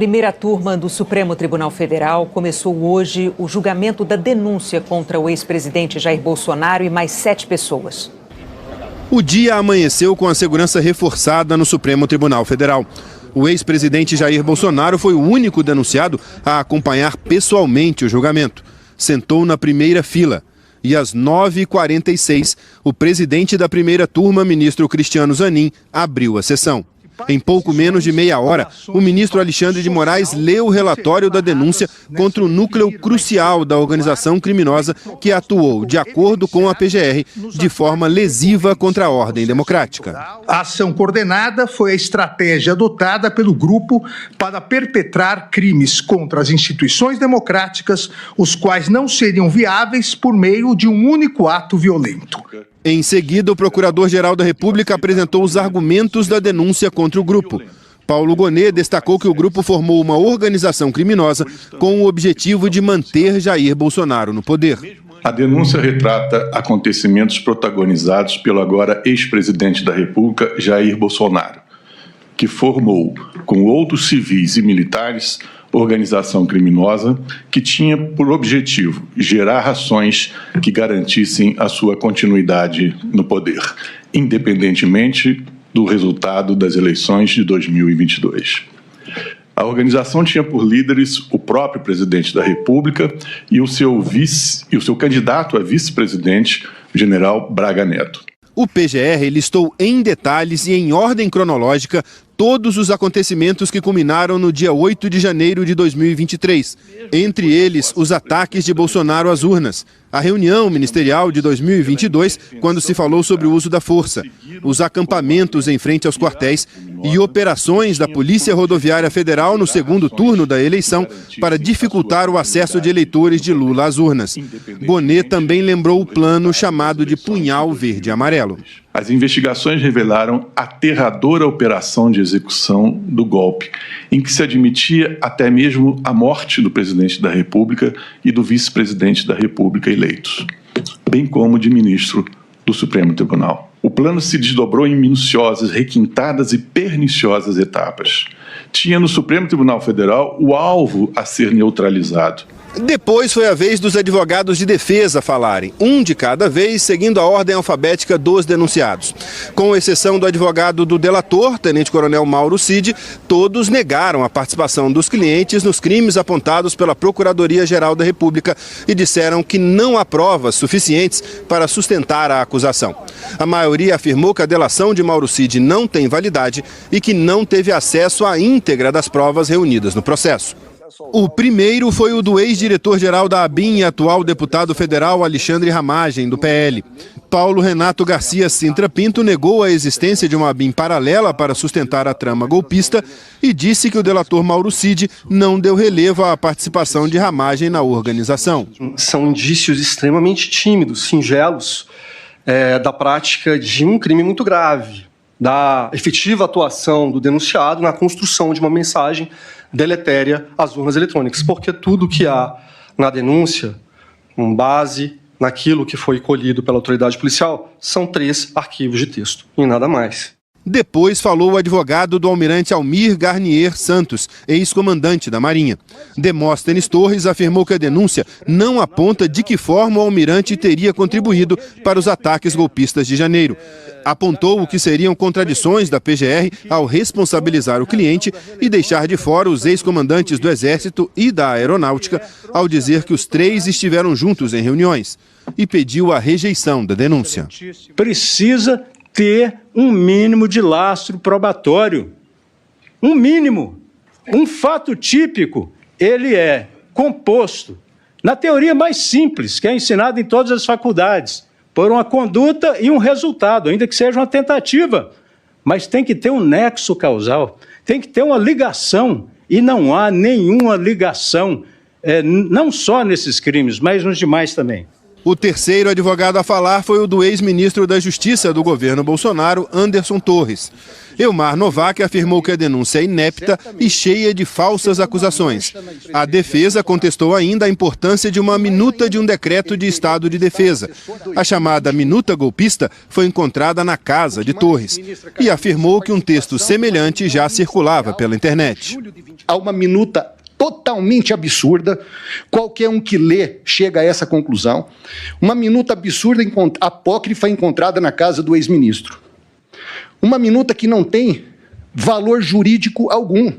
Primeira turma do Supremo Tribunal Federal começou hoje o julgamento da denúncia contra o ex-presidente Jair Bolsonaro e mais 7 pessoas. O dia amanheceu com a segurança reforçada no Supremo Tribunal Federal. O ex-presidente Jair Bolsonaro foi o único denunciado a acompanhar pessoalmente o julgamento. Sentou na primeira fila. E às 9h46, o presidente da primeira turma, ministro Cristiano Zanin, abriu a sessão. Em pouco menos de meia hora, o ministro Alexandre de Moraes leu o relatório da denúncia contra o núcleo crucial da organização criminosa que atuou, de acordo com a PGR, de forma lesiva contra a ordem democrática. A ação coordenada foi a estratégia adotada pelo grupo para perpetrar crimes contra as instituições democráticas, os quais não seriam viáveis por meio de um único ato violento. Em seguida, o Procurador-Geral da República apresentou os argumentos da denúncia contra o grupo. Paulo Gonet destacou que o grupo formou uma organização criminosa com o objetivo de manter Jair Bolsonaro no poder. A denúncia retrata acontecimentos protagonizados pelo agora ex-presidente da República, Jair Bolsonaro, que formou, com outros civis e militares, organização criminosa que tinha por objetivo gerar ações que garantissem a sua continuidade no poder, independentemente do resultado das eleições de 2022. A organização tinha por líderes o próprio presidente da República e o seu candidato a vice-presidente, o general Braga Neto. O PGR listou em detalhes e em ordem cronológica todos os acontecimentos que culminaram no dia 8 de janeiro de 2023. Entre eles, os ataques de Bolsonaro às urnas, a reunião ministerial de 2022, quando se falou sobre o uso da força, os acampamentos em frente aos quartéis e operações da Polícia Rodoviária Federal no segundo turno da eleição para dificultar o acesso de eleitores de Lula às urnas. Gonet também lembrou o plano chamado de Punhal Verde e Amarelo. As investigações revelaram a aterradora operação de execução do golpe, em que se admitia até mesmo a morte do presidente da República e do vice-presidente da República eleitos, bem como de ministro do Supremo Tribunal. O plano se desdobrou em minuciosas, requintadas e perniciosas etapas. Tinha no Supremo Tribunal Federal o alvo a ser neutralizado. Depois foi a vez dos advogados de defesa falarem, um de cada vez, seguindo a ordem alfabética dos denunciados. Com exceção do advogado do delator, tenente-coronel Mauro Cid, todos negaram a participação dos clientes nos crimes apontados pela Procuradoria-Geral da República e disseram que não há provas suficientes para sustentar a acusação. A maioria afirmou que a delação de Mauro Cid não tem validade e que não teve acesso à íntegra das provas reunidas no processo. O primeiro foi o do ex-diretor-geral da ABIN e atual deputado federal Alexandre Ramagem, do PL. Paulo Renato Garcia Sintra Pinto negou a existência de uma ABIN paralela para sustentar a trama golpista e disse que o delator Mauro Cid não deu relevo à participação de Ramagem na organização. São indícios extremamente tímidos, singelos, da prática de um crime muito grave, da efetiva atuação do denunciado na construção de uma mensagem deletéria às urnas eletrônicas, porque tudo que há na denúncia, com base naquilo que foi colhido pela autoridade policial, são 3 arquivos de texto e nada mais. Depois falou o advogado do almirante Almir Garnier Santos, ex-comandante da Marinha. Demóstenes Torres afirmou que a denúncia não aponta de que forma o almirante teria contribuído para os ataques golpistas de janeiro. Apontou o que seriam contradições da PGR ao responsabilizar o cliente e deixar de fora os ex-comandantes do Exército e da Aeronáutica ao dizer que os 3 estiveram juntos em reuniões e pediu a rejeição da denúncia. Precisa ter um mínimo de lastro probatório, um mínimo. Um fato típico, ele é composto, na teoria mais simples, que é ensinada em todas as faculdades, por uma conduta e um resultado, ainda que seja uma tentativa, mas tem que ter um nexo causal, tem que ter uma ligação, e não há nenhuma ligação, não só nesses crimes, mas nos demais também. O terceiro advogado a falar foi o do ex-ministro da Justiça do governo Bolsonaro, Anderson Torres. Elmar Novak afirmou que a denúncia é inepta e cheia de falsas acusações. A defesa contestou ainda a importância de uma minuta de um decreto de estado de defesa. A chamada minuta golpista foi encontrada na casa de Torres e afirmou que um texto semelhante já circulava pela internet. Há uma minuta totalmente absurda, qualquer um que lê chega a essa conclusão. Uma minuta absurda, apócrifa, encontrada na casa do ex-ministro. Uma minuta que não tem valor jurídico algum,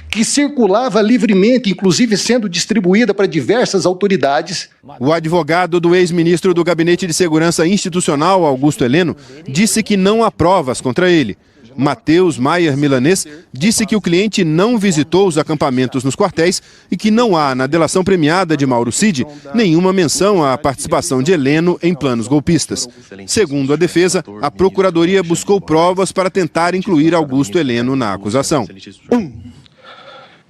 que circulava livremente, inclusive sendo distribuída para diversas autoridades. O advogado do ex-ministro do Gabinete de Segurança Institucional, Augusto Heleno, disse que não há provas contra ele. Matheus Maier Milanês disse que o cliente não visitou os acampamentos nos quartéis e que não há, na delação premiada de Mauro Cid, nenhuma menção à participação de Heleno em planos golpistas. Segundo a defesa, a Procuradoria buscou provas para tentar incluir Augusto Heleno na acusação.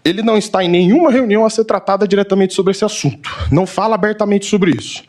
Ele não está em nenhuma reunião a ser tratada diretamente sobre esse assunto. Não fala abertamente sobre isso.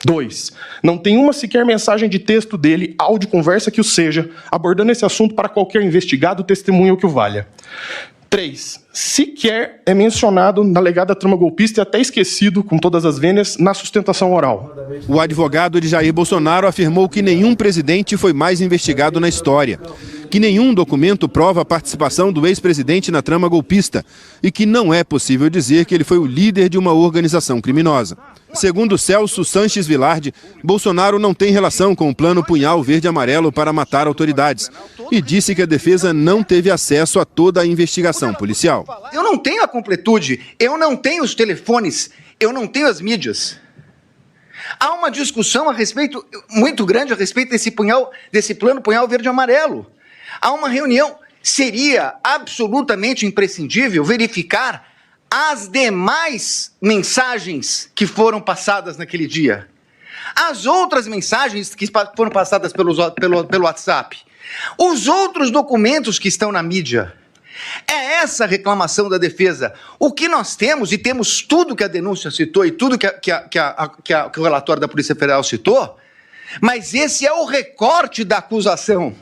2. Não tem uma sequer mensagem de texto dele, áudio, conversa que o seja, abordando esse assunto para qualquer investigado, testemunha ou que o valha. 3. Sequer é mencionado na alegada trama golpista e até esquecido, com todas as vênias, na sustentação oral. O advogado de Jair Bolsonaro afirmou que nenhum presidente foi mais investigado na história, que nenhum documento prova a participação do ex-presidente na trama golpista e que não é possível dizer que ele foi o líder de uma organização criminosa. Segundo Celso Sanches Vilardi, Bolsonaro não tem relação com o plano Punhal Verde-Amarelo para matar autoridades e disse que a defesa não teve acesso a toda a investigação policial. Eu não tenho a completude, eu não tenho os telefones, eu não tenho as mídias. Há uma discussão a respeito, muito grande a respeito desse plano Punhal Verde-Amarelo. Há uma reunião, seria absolutamente imprescindível verificar as demais mensagens que foram passadas naquele dia. As outras mensagens que foram passadas pelo WhatsApp. Os outros documentos que estão na mídia. É essa a reclamação da defesa. O que nós temos, e temos tudo que a denúncia citou e tudo que o relatório da Polícia Federal citou, mas esse é o recorte da acusação.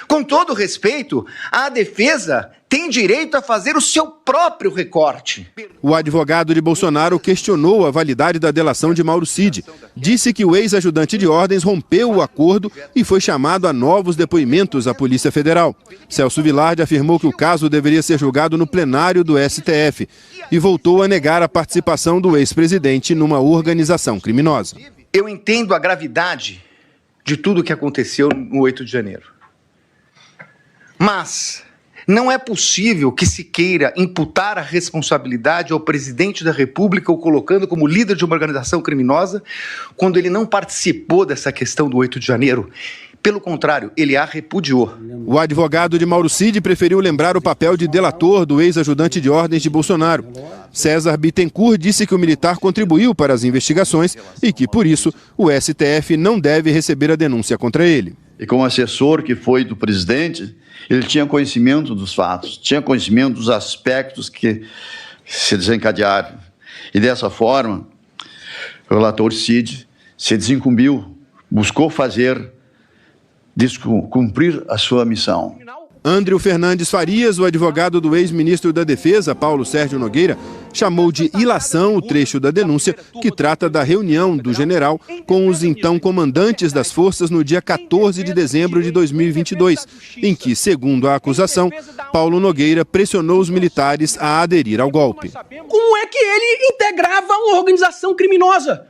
Com todo respeito, a defesa tem direito a fazer o seu próprio recorte. O advogado de Bolsonaro questionou a validade da delação de Mauro Cid. Disse que o ex-ajudante de ordens rompeu o acordo e foi chamado a novos depoimentos à Polícia Federal. Celso Vilardi afirmou que o caso deveria ser julgado no plenário do STF e voltou a negar a participação do ex-presidente numa organização criminosa. Eu entendo a gravidade de tudo o que aconteceu no 8 de janeiro. Mas não é possível que se queira imputar a responsabilidade ao presidente da República, ou colocando como líder de uma organização criminosa, quando ele não participou dessa questão do 8 de janeiro. Pelo contrário, ele a repudiou. O advogado de Mauro Cid preferiu lembrar o papel de delator do ex-ajudante de ordens de Bolsonaro. César Bittencourt disse que o militar contribuiu para as investigações e que, por isso, o STF não deve receber a denúncia contra ele. E como assessor que foi do presidente, ele tinha conhecimento dos fatos, tinha conhecimento dos aspectos que se desencadearam. E dessa forma, o relator Cid se desincumbiu, buscou cumprir a sua missão. Andreu Fernandes Farias, o advogado do ex-ministro da Defesa, Paulo Sérgio Nogueira, chamou de ilação o trecho da denúncia que trata da reunião do general com os então comandantes das forças no dia 14 de dezembro de 2022, em que, segundo a acusação, Paulo Nogueira pressionou os militares a aderir ao golpe. Como é que ele integrava uma organização criminosa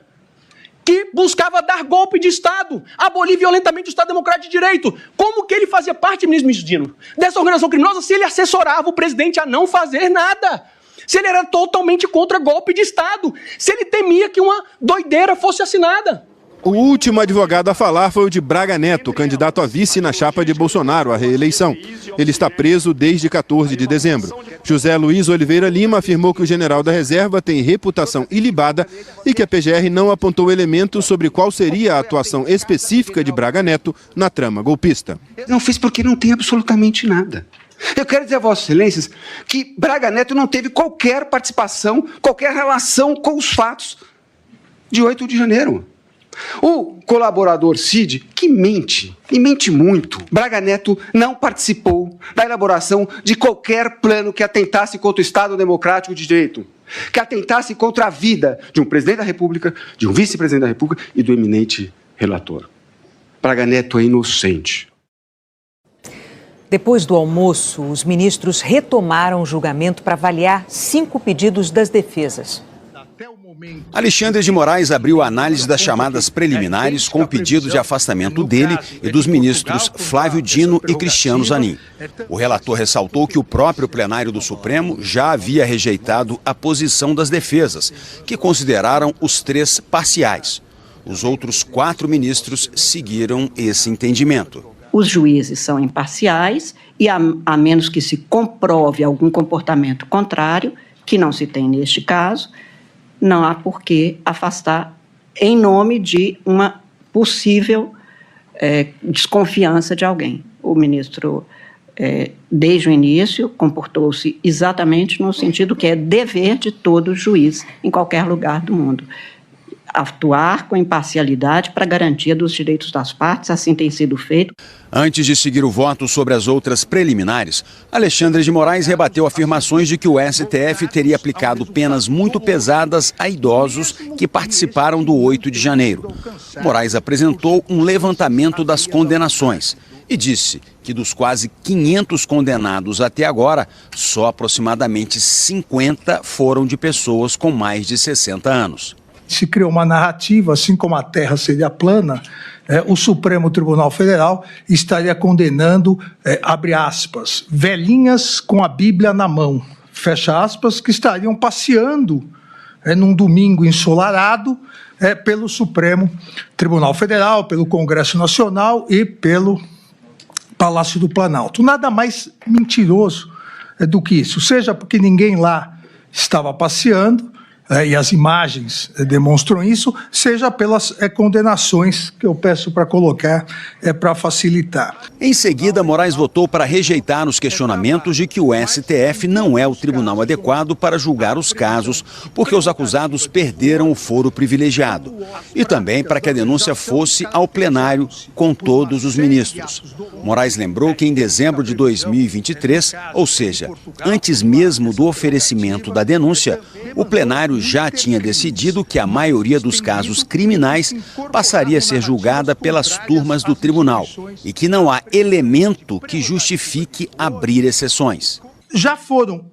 que buscava dar golpe de Estado, abolir violentamente o Estado Democrático de Direito? Como que ele fazia parte, ministro Dino, dessa organização criminosa se ele assessorava o presidente a não fazer nada? Se ele era totalmente contra golpe de Estado? Se ele temia que uma doideira fosse assinada? O último advogado a falar foi o de Braga Neto, candidato a vice na chapa de Bolsonaro à reeleição. Ele está preso desde 14 de dezembro. José Luiz Oliveira Lima afirmou que o general da reserva tem reputação ilibada e que a PGR não apontou elementos sobre qual seria a atuação específica de Braga Neto na trama golpista. Não fiz porque não tem absolutamente nada. Eu quero dizer a Vossas Excelências que Braga Neto não teve qualquer participação, qualquer relação com os fatos. de 8 de janeiro. O colaborador Cid, que mente, e mente muito. Braga Neto não participou da elaboração de qualquer plano que atentasse contra o Estado Democrático de Direito, que atentasse contra a vida de um presidente da República, de um vice-presidente da República e do eminente relator. Braga Neto é inocente. Depois do almoço, os ministros retomaram o julgamento para avaliar 5 pedidos das defesas. Alexandre de Moraes abriu a análise das chamadas preliminares com o pedido de afastamento dele e dos ministros Flávio Dino e Cristiano Zanin. O relator ressaltou que o próprio plenário do Supremo já havia rejeitado a posição das defesas, que consideraram os 3 parciais. Os outros 4 ministros seguiram esse entendimento. Os juízes são imparciais e, a menos que se comprove algum comportamento contrário, que não se tem neste caso, não há por que afastar em nome de uma possível desconfiança de alguém. O ministro, desde o início, comportou-se exatamente no sentido que é dever de todo juiz em qualquer lugar do mundo. Atuar com imparcialidade para garantia dos direitos das partes, assim tem sido feito. Antes de seguir o voto sobre as outras preliminares, Alexandre de Moraes rebateu afirmações de que o STF teria aplicado penas muito pesadas a idosos que participaram do 8 de janeiro. Moraes apresentou um levantamento das condenações e disse que dos quase 500 condenados até agora, só aproximadamente 50 foram de pessoas com mais de 60 anos. Se criou uma narrativa, assim como a Terra seria plana, o Supremo Tribunal Federal estaria condenando, abre aspas, velhinhas com a Bíblia na mão, fecha aspas, que estariam passeando num domingo ensolarado pelo Supremo Tribunal Federal, pelo Congresso Nacional e pelo Palácio do Planalto. Nada mais mentiroso do que isso, seja porque ninguém lá estava passeando, e as imagens demonstram isso, seja pelas condenações que eu peço para colocar para facilitar. Em seguida, Moraes votou para rejeitar os questionamentos de que o STF não é o tribunal adequado para julgar os casos, porque os acusados perderam o foro privilegiado. E também para que a denúncia fosse ao plenário com todos os ministros. Moraes lembrou que em dezembro de 2023, ou seja, antes mesmo do oferecimento da denúncia, o plenário já tinha decidido que a maioria dos casos criminais passaria a ser julgada pelas turmas do tribunal e que não há elemento que justifique abrir exceções. Já foram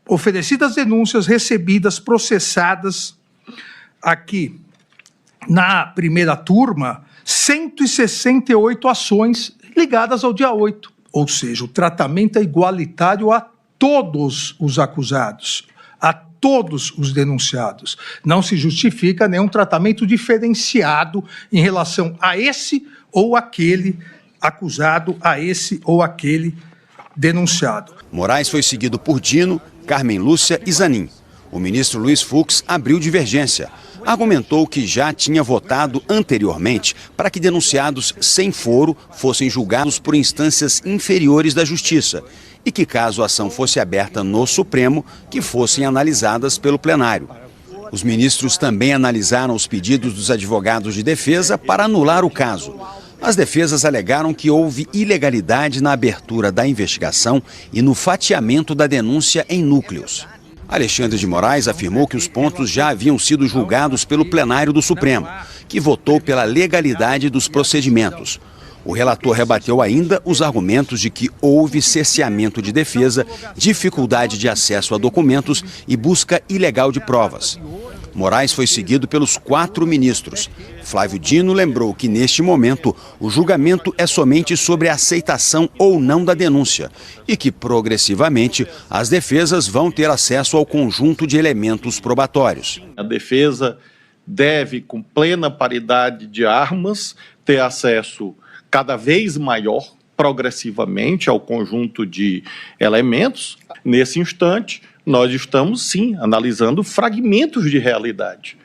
oferecidas denúncias, recebidas, processadas aqui na primeira turma, 168 ações ligadas ao dia 8, ou seja, o tratamento é igualitário a todos os acusados, a todos os denunciados. Não se justifica nenhum tratamento diferenciado em relação a esse ou aquele acusado, a esse ou aquele denunciado. Moraes foi seguido por Dino, Carmen Lúcia e Zanin. O ministro Luiz Fux abriu divergência. Argumentou que já tinha votado anteriormente para que denunciados sem foro fossem julgados por instâncias inferiores da Justiça e que, caso a ação fosse aberta no Supremo, que fossem analisadas pelo plenário. Os ministros também analisaram os pedidos dos advogados de defesa para anular o caso. As defesas alegaram que houve ilegalidade na abertura da investigação e no fatiamento da denúncia em núcleos. Alexandre de Moraes afirmou que os pontos já haviam sido julgados pelo plenário do Supremo, que votou pela legalidade dos procedimentos. O relator rebateu ainda os argumentos de que houve cerceamento de defesa, dificuldade de acesso a documentos e busca ilegal de provas. Moraes foi seguido pelos 4 ministros. Flávio Dino lembrou que, neste momento, o julgamento é somente sobre a aceitação ou não da denúncia e que, progressivamente, as defesas vão ter acesso ao conjunto de elementos probatórios. A defesa deve, com plena paridade de armas, ter acesso cada vez maior, progressivamente, ao conjunto de elementos. Nesse instante, nós estamos, sim, analisando fragmentos de realidade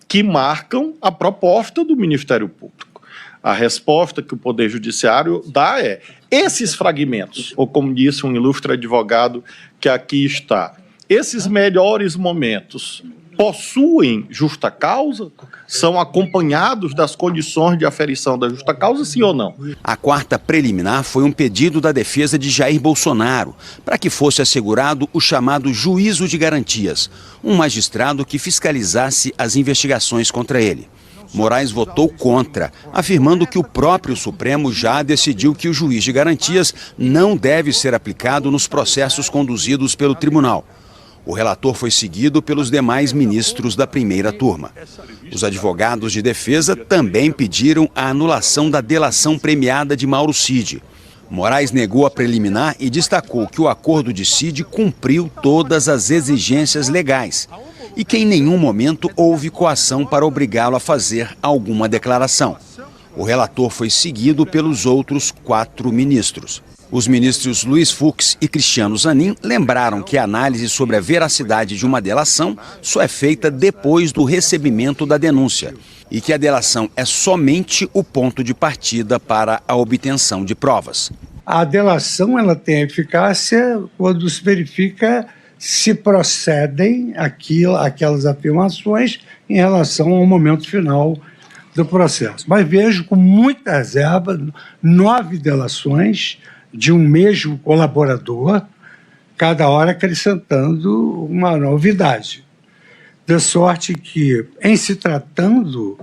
que marcam a proposta do Ministério Público. A resposta que o Poder Judiciário dá é: esses fragmentos, ou como disse um ilustre advogado que aqui está, esses melhores momentos possuem justa causa, são acompanhados das condições de aferição da justa causa, sim ou não? A quarta preliminar foi um pedido da defesa de Jair Bolsonaro para que fosse assegurado o chamado juízo de garantias, um magistrado que fiscalizasse as investigações contra ele. Moraes votou contra, afirmando que o próprio Supremo já decidiu que o juiz de garantias não deve ser aplicado nos processos conduzidos pelo tribunal. O relator foi seguido pelos demais ministros da primeira turma. Os advogados de defesa também pediram a anulação da delação premiada de Mauro Cid. Moraes negou a preliminar e destacou que o acordo de Cid cumpriu todas as exigências legais e que em nenhum momento houve coação para obrigá-lo a fazer alguma declaração. O relator foi seguido pelos outros 4 ministros. Os ministros Luiz Fux e Cristiano Zanin lembraram que a análise sobre a veracidade de uma delação só é feita depois do recebimento da denúncia e que a delação é somente o ponto de partida para a obtenção de provas. A delação ela tem eficácia quando se verifica se procedem aquelas afirmações em relação ao momento final do processo. Mas vejo com muita reserva 9 delações de um mesmo colaborador, cada hora acrescentando uma novidade. De sorte que, em se tratando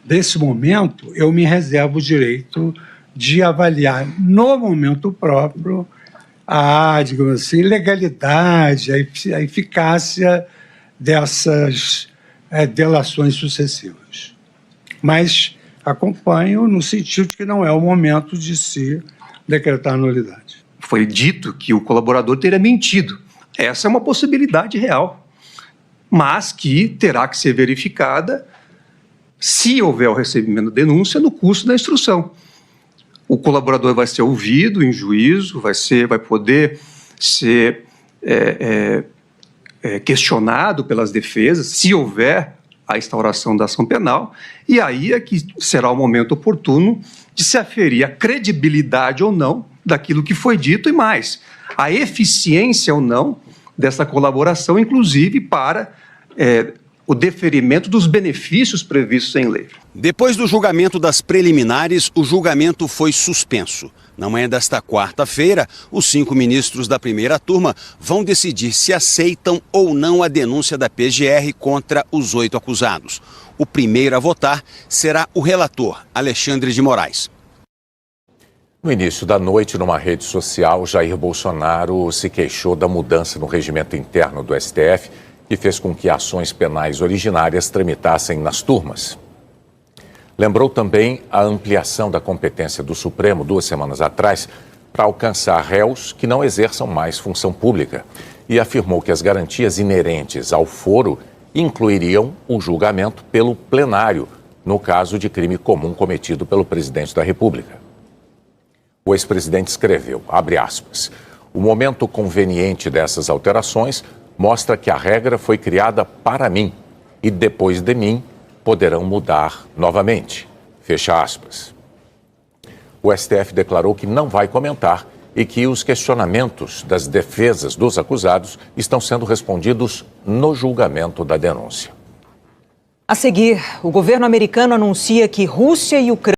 desse momento, eu me reservo o direito de avaliar no momento próprio digamos assim, legalidade, a eficácia dessas delações sucessivas. Mas acompanho no sentido de que não é o momento de se decretar nulidade. Foi dito que o colaborador teria mentido. Essa é uma possibilidade real, mas que terá que ser verificada se houver o recebimento da denúncia no curso da instrução. O colaborador vai ser ouvido em juízo, vai poder ser questionado pelas defesas, se houver a instauração da ação penal, e aí é que será o momento oportuno de se aferir a credibilidade ou não daquilo que foi dito e mais, a eficiência ou não dessa colaboração, inclusive para o deferimento dos benefícios previstos em lei. Depois do julgamento das preliminares, o julgamento foi suspenso. Na manhã desta quarta-feira, os 5 ministros da primeira turma vão decidir se aceitam ou não a denúncia da PGR contra os 8 acusados. O primeiro a votar será o relator, Alexandre de Moraes. No início da noite, numa rede social, Jair Bolsonaro se queixou da mudança no regimento interno do STF, que fez com que ações penais originárias tramitassem nas turmas. Lembrou também a ampliação da competência do Supremo 2 semanas atrás para alcançar réus que não exerçam mais função pública e afirmou que as garantias inerentes ao foro incluiriam o julgamento pelo plenário, no caso de crime comum cometido pelo presidente da República. O ex-presidente escreveu, abre aspas, o momento conveniente dessas alterações mostra que a regra foi criada para mim e depois de mim poderão mudar novamente. Fecha aspas. O STF declarou que não vai comentar e que os questionamentos das defesas dos acusados estão sendo respondidos no julgamento da denúncia. A seguir, o governo americano anuncia que Rússia e Ucrânia